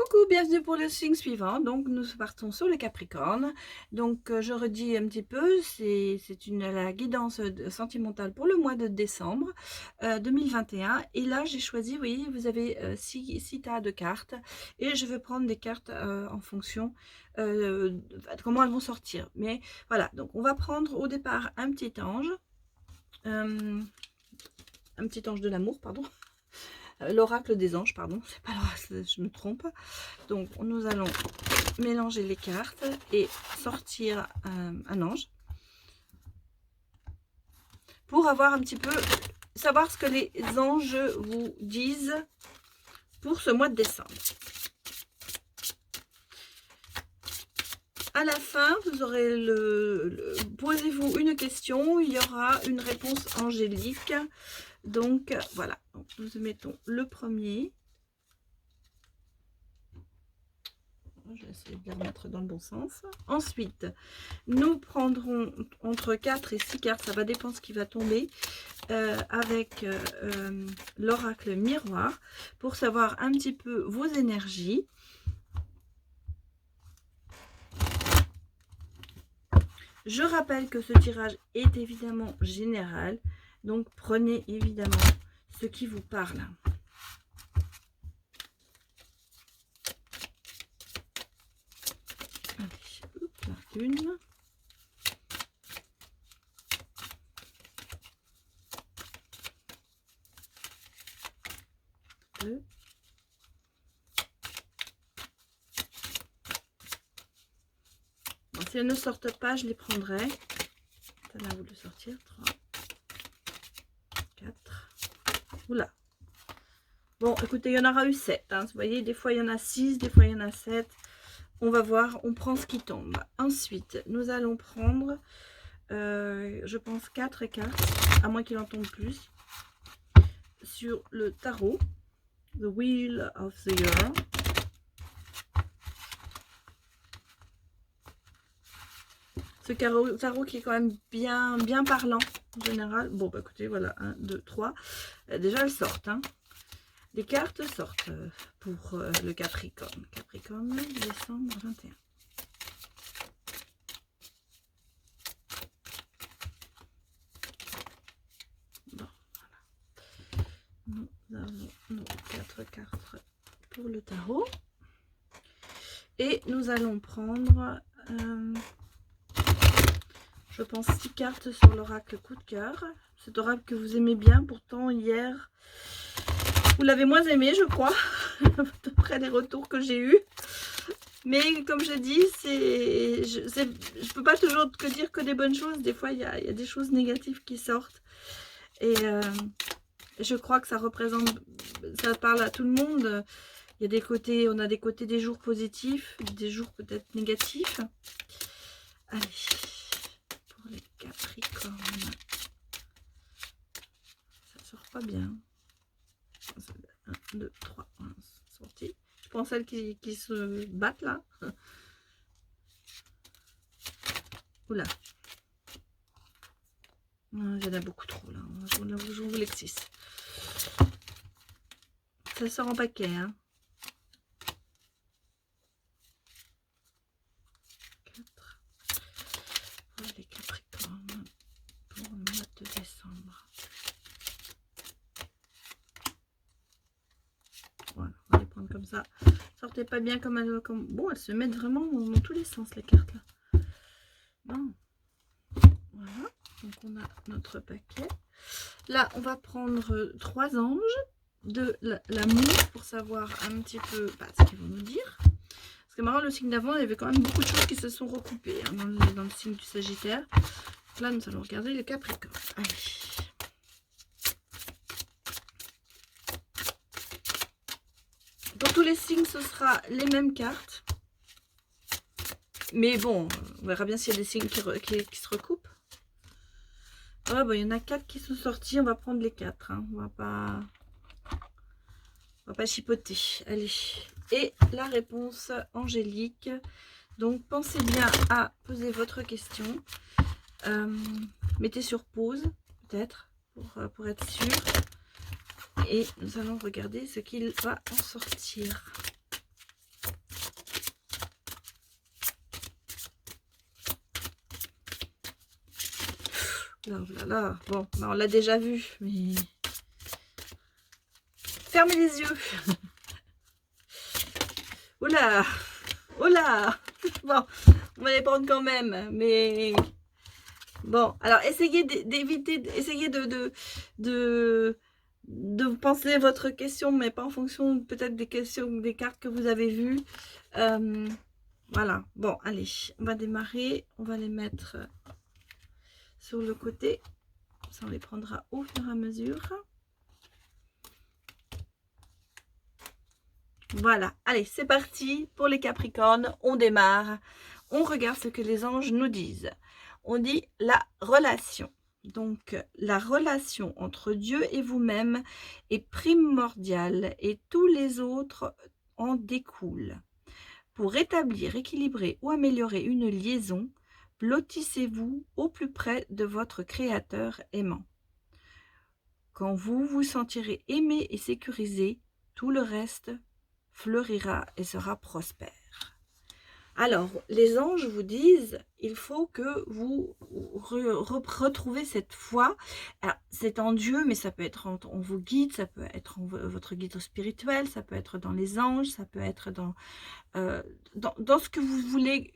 Coucou, bienvenue pour le signe suivant. Donc nous partons sur le Capricorne. Donc je redis un petit peu, c'est la guidance sentimentale pour le mois de décembre 2021. Et là j'ai choisi, oui, vous avez 6 tas de cartes et je vais prendre des cartes en fonction de comment elles vont sortir. Mais voilà, donc on va prendre au départ un petit ange de l'amour, pardon. L'oracle des anges, pardon, c'est pas l'oracle, je me trompe. Donc nous allons mélanger les cartes et sortir un ange pour avoir un petit peu, savoir ce que les anges vous disent pour ce mois de décembre. À la fin, vous aurez posez-vous une question, il y aura une réponse angélique. Donc voilà, donc, nous mettons le premier. Je vais essayer de les remettre dans le bon sens. Ensuite, nous prendrons entre 4 et 6 cartes, ça va dépendre ce qui va tomber, avec l'oracle miroir, pour savoir un petit peu vos énergies. Je rappelle que ce tirage est évidemment général, donc prenez évidemment ce qui vous parle. Allez, hop là, une. Deux. Bon, si elles ne sortent pas, je les prendrai. Ça va vous le sortir. 3, 4. Oula. Bon, écoutez, il y en aura eu 7. Hein. Vous voyez, des fois il y en a 6, des fois il y en a 7. On va voir, on prend ce qui tombe. Ensuite, nous allons prendre, je pense, 4 cartes, à moins qu'il en tombe plus, sur le tarot. The Wheel of the Year. Ce tarot qui est quand même bien parlant, en général. Bon, bah écoutez, voilà, 1, 2, 3. Déjà, elles sortent, hein. Les cartes sortent pour le Capricorne. Capricorne, décembre 21. Bon, voilà. Nous avons nos 4 cartes pour le tarot. Et nous allons prendre, je pense, 6 cartes sur l'oracle coup de cœur. Cet oracle que vous aimez bien, pourtant hier... Vous l'avez moins aimé, je crois, d'après les retours que j'ai eus. Mais comme je dis, je peux pas toujours que dire que des bonnes choses. Des fois, il y a des choses négatives qui sortent. Et je crois que ça représente, ça parle à tout le monde. Il y a des côtés, on a des côtés des jours positifs, des jours peut-être négatifs. Allez, pour les Capricornes. Ça sort pas bien. 1, 2, 3, sorti. Je prends celles qui se battent là. Oula. Il y en a beaucoup trop là. Je vous les 6. Ça sort en paquet. Hein. 4. Pour les Capricornes. Pour le mois de décembre. Voilà, on va les prendre comme ça. Sortez pas bien comme elles... Bon, elles se mettent vraiment dans tous les sens, les cartes là. Bon. Voilà, donc on a notre paquet. Là, on va prendre 3 anges de l'amour pour savoir un petit peu ce qu'ils vont nous dire. Parce que marrant, le signe d'avant, il y avait quand même beaucoup de choses qui se sont recoupées hein, dans le signe du Sagittaire. Donc là, nous allons regarder le Capricorne. Allez. Pour tous les signes, ce sera les mêmes cartes. Mais bon, on verra bien s'il y a des signes qui se recoupent. Oh, bah, il y en a 4 qui sont sortis. On va prendre les 4. Hein. On va pas chipoter. Allez. Et la réponse angélique. Donc, pensez bien à poser votre question. Mettez sur pause, peut-être, pour être sûr. Et nous allons regarder ce qu'il va en sortir. Là, là, là. Bon, bah, on l'a déjà vu, mais... Fermez les yeux. Oula, oula. Bon, on va les prendre quand même, mais... Bon, alors essayez d'éviter, essayez de penser votre question, mais pas en fonction peut-être des questions, des cartes que vous avez vues. Voilà, bon, allez, on va démarrer, on va les mettre sur le côté, ça on les prendra au fur et à mesure. Voilà, allez, c'est parti pour les Capricornes, on démarre, on regarde ce que les anges nous disent. On dit la relation. Donc, la relation entre Dieu et vous-même est primordiale et tous les autres en découlent. Pour rétablir, équilibrer ou améliorer une liaison, blottissez-vous au plus près de votre Créateur aimant. Quand vous vous sentirez aimé et sécurisé, tout le reste fleurira et sera prospère. Alors, les anges vous disent, il faut que vous retrouvez cette foi. C'est en Dieu, mais ça peut être en vos guides, ça peut être en votre guide spirituel, ça peut être dans les anges, ça peut être dans ce que vous voulez,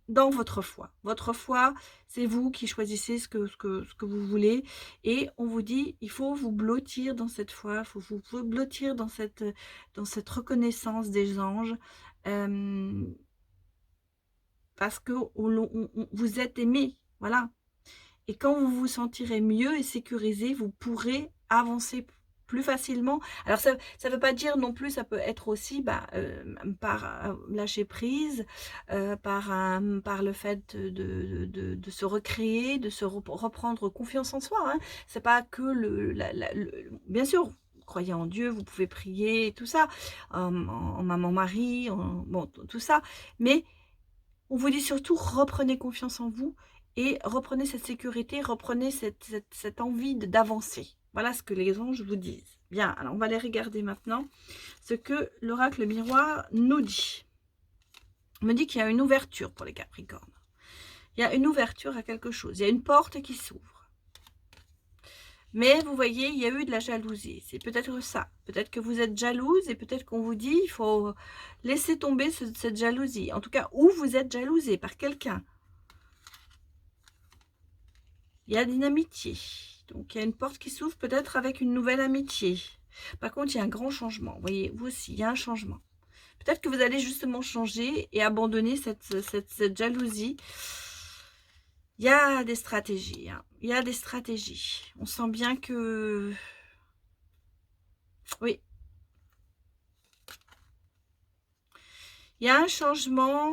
dans votre foi. Votre foi, c'est vous qui choisissez ce que vous voulez. Et on vous dit, il faut vous blottir dans cette foi, il faut vous blottir dans cette reconnaissance des anges. Parce que vous êtes aimé, voilà. Et quand vous vous sentirez mieux et sécurisé, vous pourrez avancer plus facilement. Alors ça ne veut pas dire non plus, ça peut être aussi par lâcher prise, par le fait de se recréer, de se reprendre confiance en soi. Hein. C'est pas que bien sûr, croyez en Dieu, vous pouvez prier, tout ça, en maman Marie, bon, tout ça, mais on vous dit surtout, reprenez confiance en vous et reprenez cette sécurité, reprenez cette envie d'avancer. Voilà ce que les anges vous disent. Bien, alors on va les regarder maintenant. Ce que l'oracle miroir nous dit. On me dit qu'il y a une ouverture pour les Capricornes. Il y a une ouverture à quelque chose. Il y a une porte qui s'ouvre. Mais vous voyez, il y a eu de la jalousie. C'est peut-être ça. Peut-être que vous êtes jalouse et peut-être qu'on vous dit il faut laisser tomber cette jalousie. En tout cas, où vous êtes jalousé par quelqu'un. Il y a une amitié. Donc, il y a une porte qui s'ouvre peut-être avec une nouvelle amitié. Par contre, il y a un grand changement. Vous voyez, vous aussi, il y a un changement. Peut-être que vous allez justement changer et abandonner cette jalousie. Il y a des stratégies. Hein. Il y a des stratégies. On sent bien que... Oui. Il y a un changement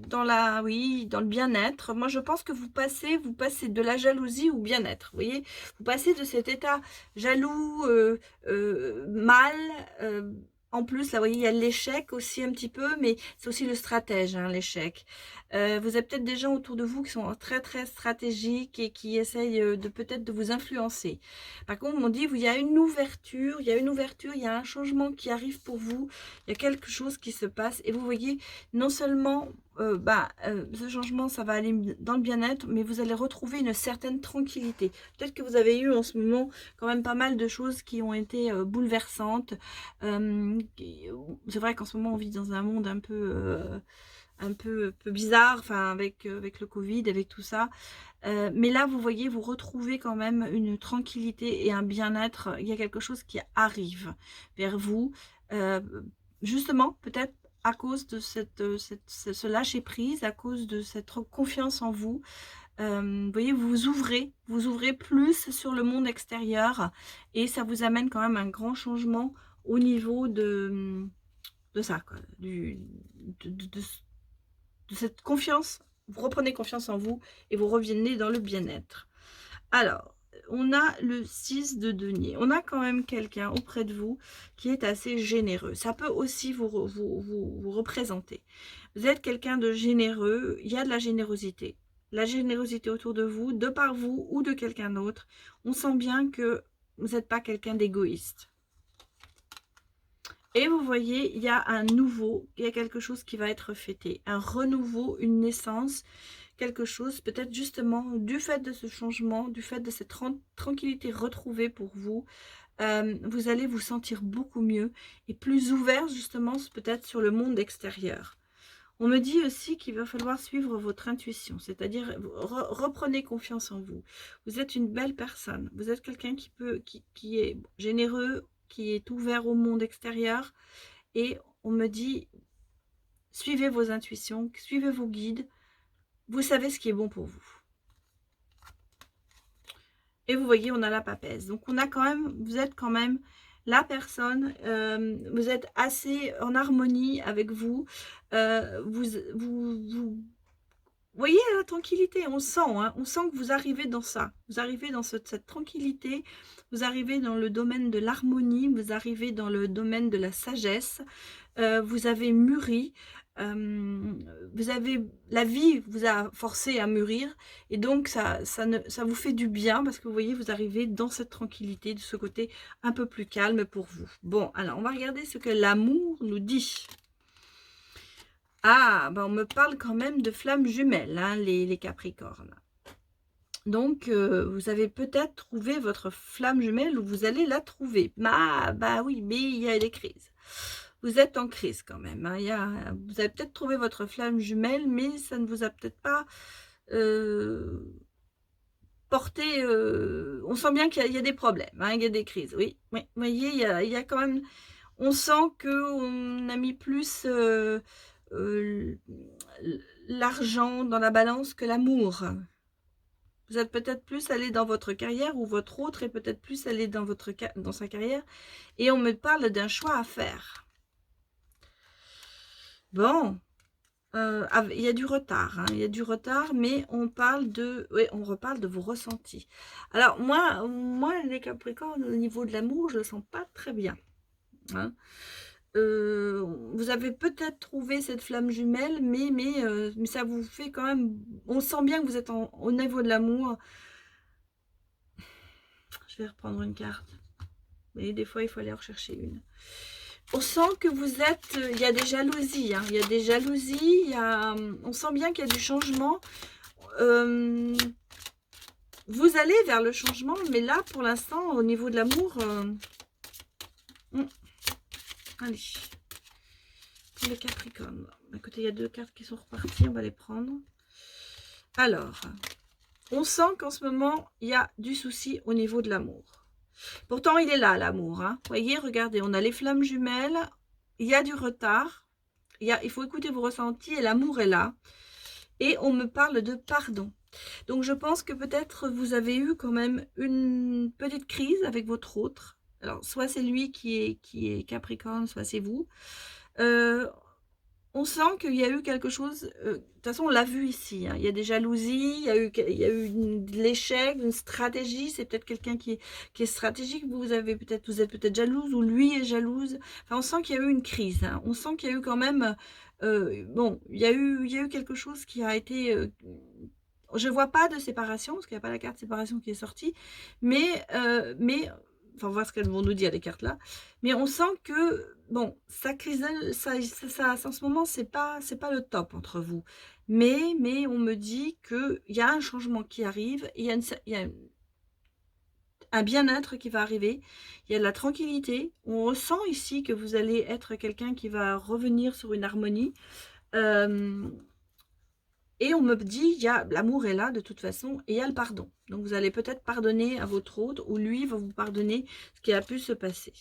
dans dans le bien-être. Moi, je pense que vous passez de la jalousie au bien-être. Vous voyez, vous passez de cet état jaloux, mal. En plus, là, vous voyez, il y a l'échec aussi un petit peu, mais c'est aussi le stratège, hein, l'échec. Vous avez peut-être des gens autour de vous qui sont très, très stratégiques et qui essayent peut-être de vous influencer. Par contre, on dit, il y a une ouverture, il y a un changement qui arrive pour vous, il y a quelque chose qui se passe. Et vous voyez, non seulement ce changement, ça va aller dans le bien-être, mais vous allez retrouver une certaine tranquillité. Peut-être que vous avez eu en ce moment quand même pas mal de choses qui ont été bouleversantes. C'est vrai qu'en ce moment, on vit dans un monde un peu bizarre, enfin avec le Covid, avec tout ça. Mais là, vous voyez, vous retrouvez quand même une tranquillité et un bien-être. Il y a quelque chose qui arrive vers vous. Justement, peut-être à cause de ce lâcher-prise, à cause de cette confiance en vous. Vous voyez, vous ouvrez plus sur le monde extérieur et ça vous amène quand même un grand changement au niveau de ça, quoi, de cette confiance. Vous reprenez confiance en vous et vous revenez dans le bien-être. Alors, on a le 6 de denier. On a quand même quelqu'un auprès de vous qui est assez généreux. Ça peut aussi vous représenter. Vous êtes quelqu'un de généreux. Il y a de la générosité. La générosité autour de vous, de par vous ou de quelqu'un d'autre. On sent bien que vous n'êtes pas quelqu'un d'égoïste. Et vous voyez, il y a un nouveau, il y a quelque chose qui va être fêté. Un renouveau, une naissance quelque chose, peut-être justement du fait de ce changement, du fait de cette tranquillité retrouvée pour vous, vous allez vous sentir beaucoup mieux et plus ouvert justement peut-être sur le monde extérieur. On me dit aussi qu'il va falloir suivre votre intuition, c'est-à-dire reprenez confiance en vous. Vous êtes une belle personne, vous êtes quelqu'un qui est généreux, qui est ouvert au monde extérieur, et on me dit suivez vos intuitions, suivez vos guides, vous savez ce qui est bon pour vous. Et vous voyez, on a la papesse. Donc on a quand même, vous êtes quand même la personne, vous êtes assez en harmonie avec vous, vous voyez la tranquillité, on sent, hein, on sent que vous arrivez dans ça, vous arrivez dans cette tranquillité, vous arrivez dans le domaine de l'harmonie, vous arrivez dans le domaine de la sagesse, vous avez mûri, la vie vous a forcé à mûrir, et donc ça vous fait du bien, parce que vous voyez, vous arrivez dans cette tranquillité, de ce côté un peu plus calme pour vous. Bon, alors on va regarder ce que l'amour nous dit. Ah, ben on me parle quand même de flammes jumelles, hein, les Capricornes. Donc, vous avez peut-être trouvé votre flamme jumelle, ou vous allez la trouver. Bah oui, mais il y a des crises. Vous êtes en crise quand même. Hein. Vous avez peut-être trouvé votre flamme jumelle, mais ça ne vous a peut-être pas porté... on sent bien qu'il y a des problèmes, hein, il y a des crises. Oui, oui. Vous voyez, il y a quand même... On sent qu'on a mis plus l'argent dans la balance que l'amour. Vous êtes peut-être plus allé dans votre carrière, ou votre autre est peut-être plus allé dans sa carrière, et on me parle d'un choix à faire. Bon, il y a du retard, hein, il y a du retard, mais on parle de, oui, on reparle de vos ressentis. Alors moi les Capricornes, au niveau de l'amour, je le sens pas très bien. Hein. Vous avez peut-être trouvé cette flamme jumelle, mais ça vous fait quand même, on sent bien que vous êtes au niveau de l'amour. Je vais reprendre une carte, mais des fois il faut aller en rechercher une. On sent que vous êtes, il y a des jalousies, hein, il y a des jalousies, on sent bien qu'il y a du changement. Vous allez vers le changement, mais là pour l'instant au niveau de l'amour, allez, pour les Capricornes. Écoutez, il y a deux cartes qui sont reparties, on va les prendre. Alors, on sent qu'en ce moment, il y a du souci au niveau de l'amour. Pourtant, il est là, l'amour. Hein. Vous voyez, regardez, on a les flammes jumelles, il y a du retard, il faut écouter vos ressentis, et l'amour est là. Et on me parle de pardon. Donc, je pense que peut-être vous avez eu quand même une petite crise avec votre autre. Alors, soit c'est lui qui est Capricorne, soit c'est vous. On sent qu'il y a eu quelque chose, de toute façon on l'a vu ici, hein, il y a des jalousies, il y a eu de l'échec, une stratégie, c'est peut-être quelqu'un qui est stratégique, vous êtes peut-être jalouse, ou lui est jalouse, enfin on sent qu'il y a eu une crise, hein, on sent qu'il y a eu quand même, bon, il y a eu quelque chose qui a été, je vois pas de séparation, parce qu'il n'y a pas la carte séparation qui est sortie, mais enfin on va voir ce qu'elles vont nous dire les cartes là, mais on sent que bon, ça crisole, ça en ce moment c'est pas le top entre vous, mais on me dit que il y a un changement qui arrive, il y a un bien-être qui va arriver, il y a de la tranquillité, on ressent ici que vous allez être quelqu'un qui va revenir sur une harmonie. Et on me dit, l'amour est là de toute façon, et il y a le pardon. Donc vous allez peut-être pardonner à votre autre, ou lui va vous pardonner ce qui a pu se passer.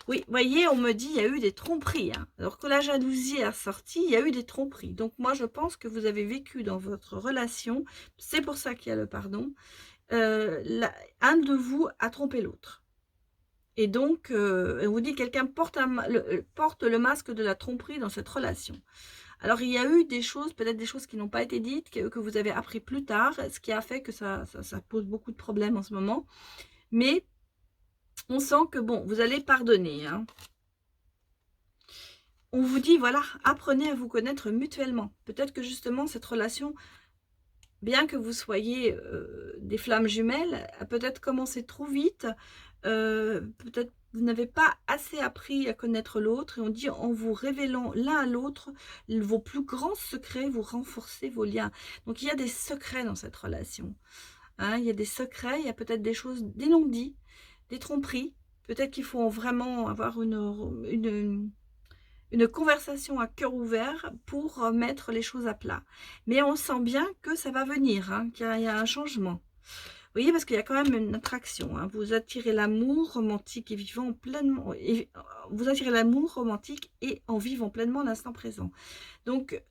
Oui, voyez, on me dit, il y a eu des tromperies. Hein. Alors que la jalousie est sortie, il y a eu des tromperies. Donc moi, je pense que vous avez vécu dans votre relation, c'est pour ça qu'il y a le pardon, un de vous a trompé l'autre. Et donc, on vous dit, quelqu'un porte le masque de la tromperie dans cette relation. Alors, il y a eu des choses, peut-être des choses qui n'ont pas été dites, que vous avez appris plus tard, ce qui a fait que ça pose beaucoup de problèmes en ce moment. Mais on sent que, bon, vous allez pardonner. Hein. On vous dit, voilà, apprenez à vous connaître mutuellement. Peut-être que justement, cette relation, bien que vous soyez des flammes jumelles, a peut-être commencé trop vite, peut-être Vous n'avez pas assez appris à connaître l'autre et on dit en vous révélant l'un à l'autre vos plus grands secrets, vous renforcez vos liens. Donc il y a des secrets dans cette relation. Hein, il y a des secrets, il y a peut-être des choses, des non-dits, des tromperies. Peut-être qu'il faut vraiment avoir une conversation à cœur ouvert pour mettre les choses à plat. Mais on sent bien que ça va venir, hein, qu'il y a un changement. Vous voyez, parce qu'il y a quand même une attraction. Hein. Vous attirez l'amour romantique et vivant pleinement. Vous attirez l'amour romantique et en vivant pleinement l'instant présent. Donc,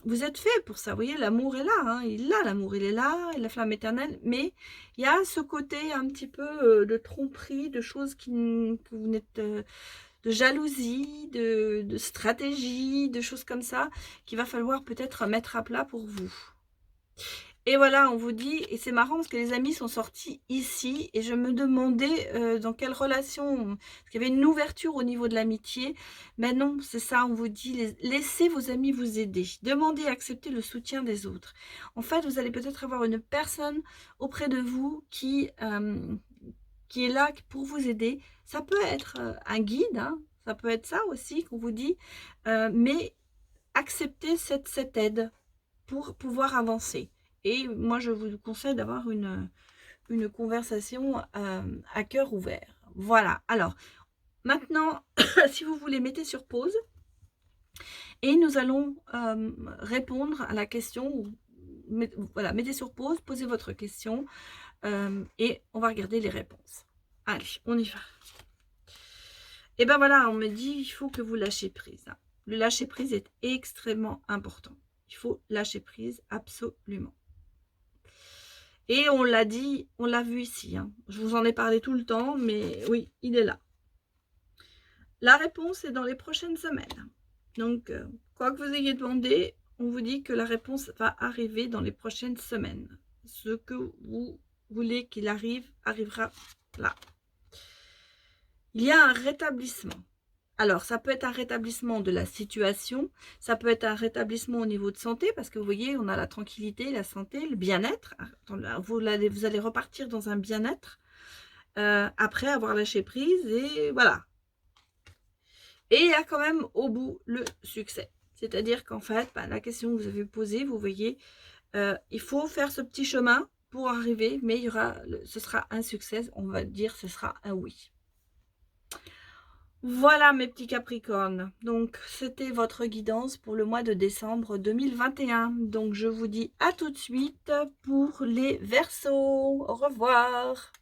vous êtes fait pour ça. Vous voyez, l'amour est là. Hein. Il a l'amour, il est là, la flamme éternelle. Mais il y a ce côté un petit peu de tromperie, de choses que vous n'êtes... de jalousie, de stratégie, de choses comme ça, qu'il va falloir peut-être mettre à plat pour vous. Et voilà, on vous dit, et c'est marrant parce que les amis sont sortis ici, et je me demandais dans quelle relation, parce qu'il y avait une ouverture au niveau de l'amitié, mais non, c'est ça, on vous dit, laissez vos amis vous aider, demandez, acceptez le soutien des autres. En fait, vous allez peut-être avoir une personne auprès de vous qui est là pour vous aider. Ça peut être un guide, hein, ça peut être ça aussi qu'on vous dit, mais acceptez cette aide pour pouvoir avancer. Et moi, je vous conseille d'avoir une conversation à cœur ouvert. Voilà. Alors, maintenant, si vous voulez, mettez sur pause. Et nous allons répondre à la question. Voilà, mettez sur pause, posez votre question. Et on va regarder les réponses. Allez, on y va. Et ben voilà, on me dit, il faut que vous lâchez prise. Le lâcher prise est extrêmement important. Il faut lâcher prise absolument. Et on l'a dit, on l'a vu ici. Hein. Je vous en ai parlé tout le temps, mais oui, il est là. La réponse est dans les prochaines semaines. Donc, quoi que vous ayez demandé, on vous dit que la réponse va arriver dans les prochaines semaines. Ce que vous voulez qu'il arrive, arrivera là. Il y a un rétablissement. Alors, ça peut être un rétablissement de la situation, ça peut être un rétablissement au niveau de santé, parce que vous voyez, on a la tranquillité, la santé, le bien-être. Vous allez repartir dans un bien-être après avoir lâché prise, et voilà. Et il y a quand même au bout le succès. C'est-à-dire qu'en fait, la question que vous avez posée, vous voyez, il faut faire ce petit chemin pour arriver, mais ce sera un succès, on va dire, ce sera un oui. Voilà mes petits Capricornes, donc c'était votre guidance pour le mois de décembre 2021. Donc je vous dis à tout de suite pour les Verseaux. Au revoir.